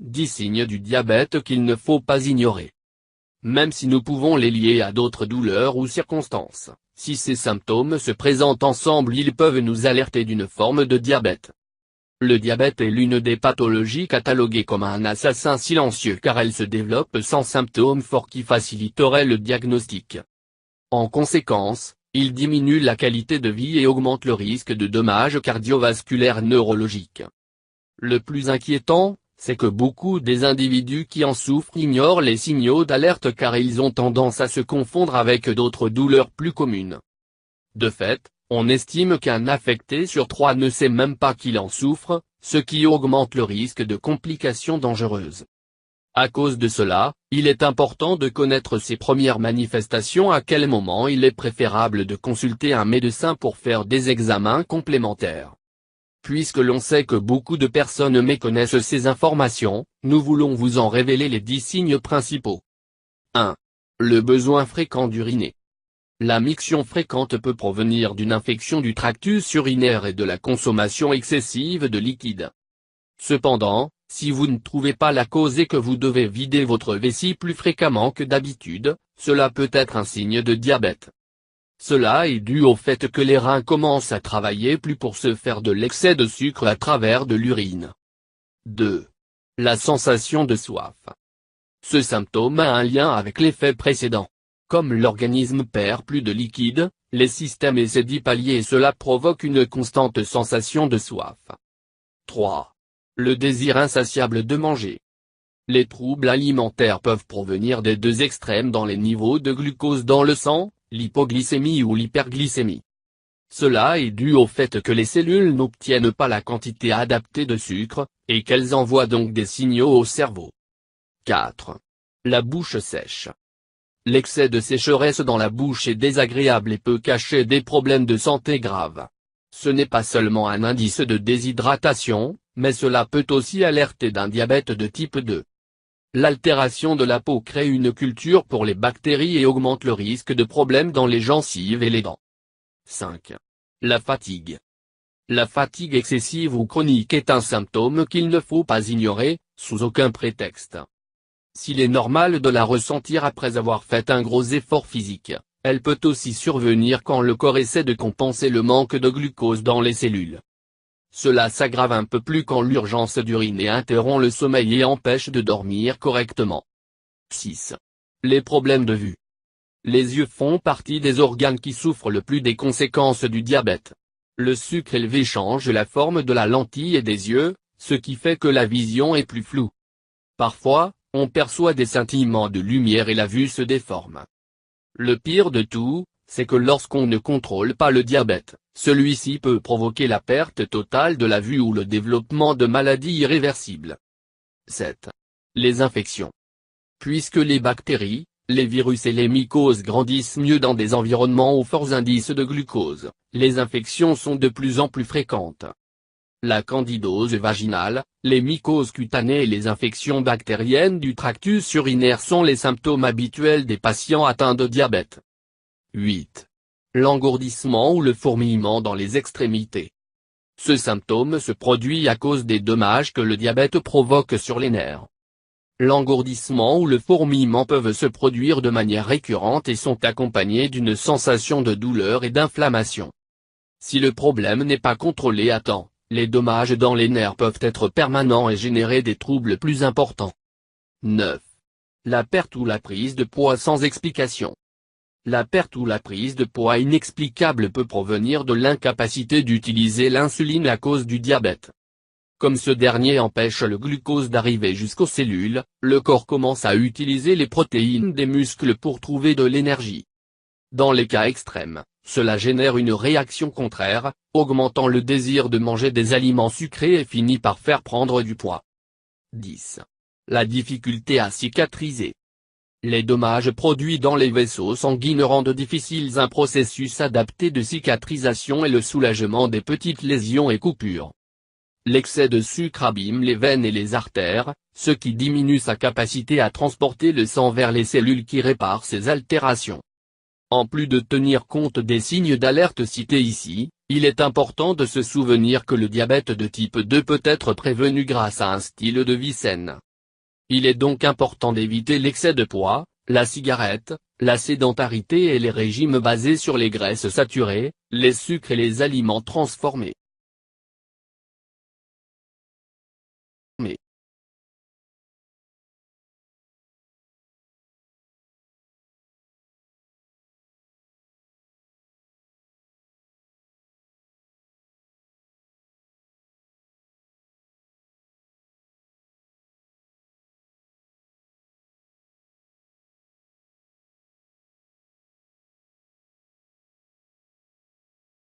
10 signes du diabète qu'il ne faut pas ignorer. Même si nous pouvons les lier à d'autres douleurs ou circonstances, si ces symptômes se présentent ensemble, ils peuvent nous alerter d'une forme de diabète. Le diabète est l'une des pathologies cataloguées comme un assassin silencieux car elle se développe sans symptômes forts qui faciliteraient le diagnostic. En conséquence, il diminue la qualité de vie et augmente le risque de dommages cardiovasculaires neurologiques. Le plus inquiétant, c'est que beaucoup des individus qui en souffrent ignorent les signaux d'alerte car ils ont tendance à se confondre avec d'autres douleurs plus communes. De fait, on estime qu'un affecté sur 3 ne sait même pas qu'il en souffre, ce qui augmente le risque de complications dangereuses. À cause de cela, il est important de connaître ses premières manifestations, à quel moment il est préférable de consulter un médecin pour faire des examens complémentaires. Puisque l'on sait que beaucoup de personnes méconnaissent ces informations, nous voulons vous en révéler les 10 signes principaux. 1. Le besoin fréquent d'uriner. La miction fréquente peut provenir d'une infection du tractus urinaire et de la consommation excessive de liquide. Cependant, si vous ne trouvez pas la cause et que vous devez vider votre vessie plus fréquemment que d'habitude, cela peut être un signe de diabète. Cela est dû au fait que les reins commencent à travailler plus pour se faire de l'excès de sucre à travers de l'urine. 2. La sensation de soif. Ce symptôme a un lien avec l'effet précédent. Comme l'organisme perd plus de liquide, les systèmes essaient d'y pallier et cela provoque une constante sensation de soif. 3. Le désir insatiable de manger. Les troubles alimentaires peuvent provenir des deux extrêmes dans les niveaux de glucose dans le sang, l'hypoglycémie ou l'hyperglycémie. Cela est dû au fait que les cellules n'obtiennent pas la quantité adaptée de sucre, et qu'elles envoient donc des signaux au cerveau. 4. La bouche sèche. L'excès de sécheresse dans la bouche est désagréable et peut cacher des problèmes de santé graves. Ce n'est pas seulement un indice de déshydratation, mais cela peut aussi alerter d'un diabète de type 2. L'altération de la peau crée une culture pour les bactéries et augmente le risque de problèmes dans les gencives et les dents. 5. La fatigue. La fatigue excessive ou chronique est un symptôme qu'il ne faut pas ignorer, sous aucun prétexte. S'il est normal de la ressentir après avoir fait un gros effort physique, elle peut aussi survenir quand le corps essaie de compenser le manque de glucose dans les cellules. Cela s'aggrave un peu plus quand l'urgence d'uriner interrompt le sommeil et empêche de dormir correctement. 6. Les problèmes de vue. Les yeux font partie des organes qui souffrent le plus des conséquences du diabète. Le sucre élevé change la forme de la lentille et des yeux, ce qui fait que la vision est plus floue. Parfois, on perçoit des scintillements de lumière et la vue se déforme. Le pire de tout, c'est que lorsqu'on ne contrôle pas le diabète, celui-ci peut provoquer la perte totale de la vue ou le développement de maladies irréversibles. 7. Les infections. Puisque les bactéries, les virus et les mycoses grandissent mieux dans des environnements aux forts indices de glucose, les infections sont de plus en plus fréquentes. La candidose vaginale, les mycoses cutanées et les infections bactériennes du tractus urinaire sont les symptômes habituels des patients atteints de diabète. 8. L'engourdissement ou le fourmillement dans les extrémités. Ce symptôme se produit à cause des dommages que le diabète provoque sur les nerfs. L'engourdissement ou le fourmillement peuvent se produire de manière récurrente et sont accompagnés d'une sensation de douleur et d'inflammation. Si le problème n'est pas contrôlé à temps, les dommages dans les nerfs peuvent être permanents et générer des troubles plus importants. 9. La perte ou la prise de poids sans explication. La perte ou la prise de poids inexplicable peut provenir de l'incapacité d'utiliser l'insuline à cause du diabète. Comme ce dernier empêche le glucose d'arriver jusqu'aux cellules, le corps commence à utiliser les protéines des muscles pour trouver de l'énergie. Dans les cas extrêmes, cela génère une réaction contraire, augmentant le désir de manger des aliments sucrés et finit par faire prendre du poids. 10. La difficulté à cicatriser. Les dommages produits dans les vaisseaux sanguins rendent difficiles un processus adapté de cicatrisation et le soulagement des petites lésions et coupures. L'excès de sucre abîme les veines et les artères, ce qui diminue sa capacité à transporter le sang vers les cellules qui réparent ces altérations. En plus de tenir compte des signes d'alerte cités ici, il est important de se souvenir que le diabète de type 2 peut être prévenu grâce à un style de vie sain. Il est donc important d'éviter l'excès de poids, la cigarette, la sédentarité et les régimes basés sur les graisses saturées, les sucres et les aliments transformés.